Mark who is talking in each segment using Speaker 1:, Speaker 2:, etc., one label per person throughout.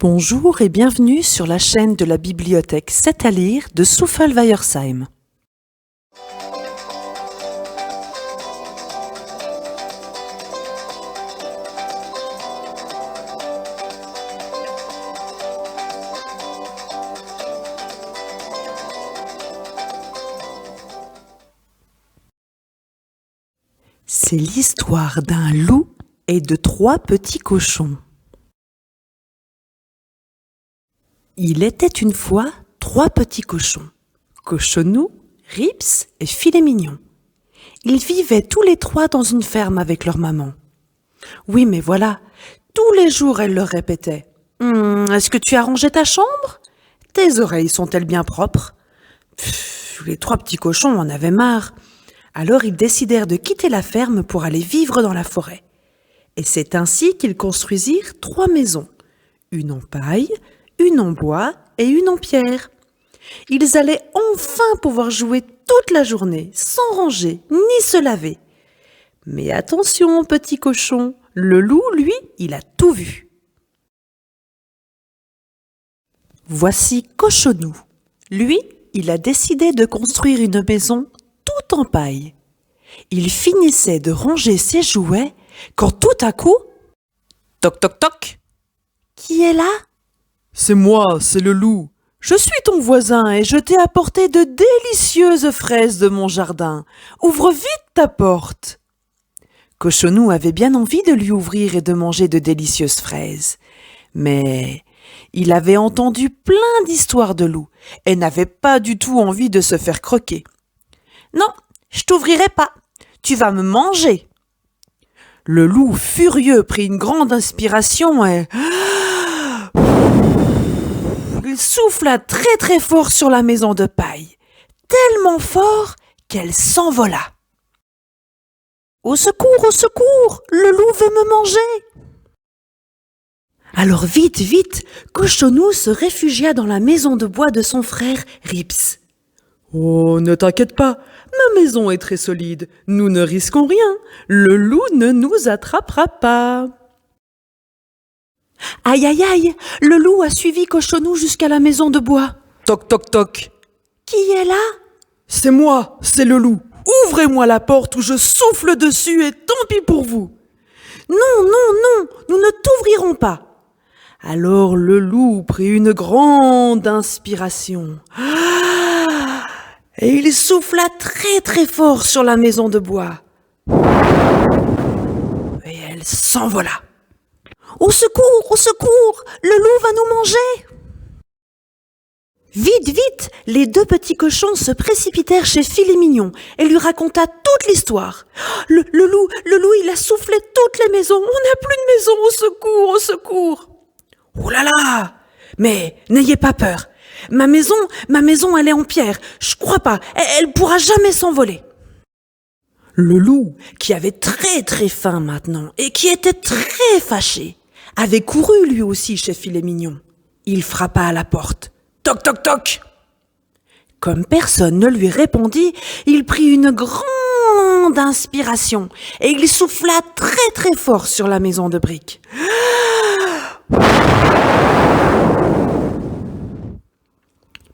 Speaker 1: Bonjour et bienvenue sur la chaîne de la bibliothèque 7 à lire de Soufal-Weyerheim. C'est l'histoire d'un loup et de 3 petits cochons. Il était une fois 3 petits cochons, Cochonou, Rips et Filet Mignon. Ils vivaient tous les 3 dans une ferme avec leur maman. Oui, mais voilà, tous les jours elle leur répétait « Est-ce que tu as rangé ta chambre? Tes oreilles sont-elles bien propres ?» Les 3 petits cochons en avaient marre. Alors ils décidèrent de quitter la ferme pour aller vivre dans la forêt. Et c'est ainsi qu'ils construisirent 3 maisons, une en paille, une en bois et une en pierre. Ils allaient enfin pouvoir jouer toute la journée, sans ranger ni se laver. Mais attention, petit cochon, le loup, lui, il a tout vu. Voici Cochonou. Lui, il a décidé de construire une maison tout en paille. Il finissait de ranger ses jouets quand tout à coup... Toc toc toc! Qui est là?
Speaker 2: C'est moi, c'est le loup.
Speaker 1: Je suis ton voisin et je t'ai apporté de délicieuses fraises de mon jardin. Ouvre vite ta porte. Cochonou avait bien envie de lui ouvrir et de manger de délicieuses fraises. Mais il avait entendu plein d'histoires de loups et n'avait pas du tout envie de se faire croquer. « Non, je t'ouvrirai pas. Tu vas me manger. » Le loup, furieux, prit une grande inspiration et... Il souffla très très fort sur la maison de paille, tellement fort qu'elle s'envola. « Au secours, le loup veut me manger !» Alors vite, vite, Cochonou se réfugia dans la maison de bois de son frère Rips.
Speaker 2: « Oh, ne t'inquiète pas, ma maison est très solide, nous ne risquons rien, le loup ne nous attrapera pas. »
Speaker 1: Aïe, aïe, aïe, le loup a suivi Cochonou jusqu'à la maison de bois.
Speaker 2: Toc, toc, toc.
Speaker 1: Qui est là?
Speaker 2: C'est moi, c'est le loup. Ouvrez-moi la porte ou je souffle dessus et tant pis pour vous.
Speaker 1: Non, non, non, nous ne t'ouvrirons pas. Alors le loup prit une grande inspiration. Et il souffla très très fort sur la maison de bois. Et elle s'envola. Au secours, le loup va nous manger. Vite, vite, les 2 petits cochons se précipitèrent chez Filet Mignon et lui raconta toute l'histoire. Le loup, il a soufflé toutes les maisons. On n'a plus de maison, au secours. Oh là là! Mais n'ayez pas peur. Ma maison, elle est en pierre. Je crois pas, elle pourra jamais s'envoler. Le loup, qui avait très très faim maintenant et qui était très fâché, avait couru lui aussi chez Filet Mignon. Il frappa à la porte. Toc toc toc! Comme personne ne lui répondit, il prit une grande inspiration et il souffla très très fort sur la maison de briques.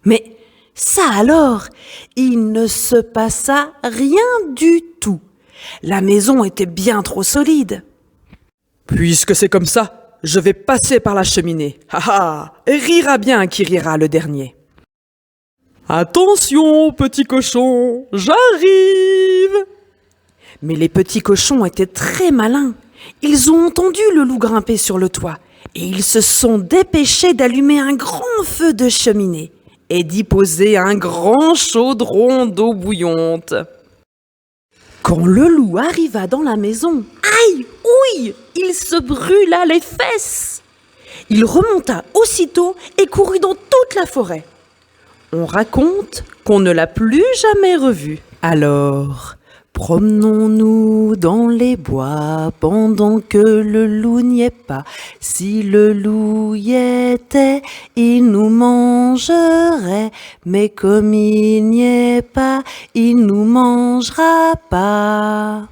Speaker 1: Mais ça alors, il ne se passa rien du tout. La maison était bien trop solide.
Speaker 2: Puisque c'est comme ça, je vais passer par la cheminée. Et rira bien qui rira le dernier. Attention, petit cochon, j'arrive!
Speaker 1: Mais les petits cochons étaient très malins. Ils ont entendu le loup grimper sur le toit et ils se sont dépêchés d'allumer un grand feu de cheminée et d'y poser un grand chaudron d'eau bouillante. Quand le loup arriva dans la maison, aïe, ouille, il se brûla les fesses. Il remonta aussitôt et courut dans toute la forêt. On raconte qu'on ne l'a plus jamais revu. Alors, promenons-nous dans les bois pendant que le loup n'y est pas. Si le loup y était, il nous mangerait. Mais comme il n'y est pas, il nous mangera pas.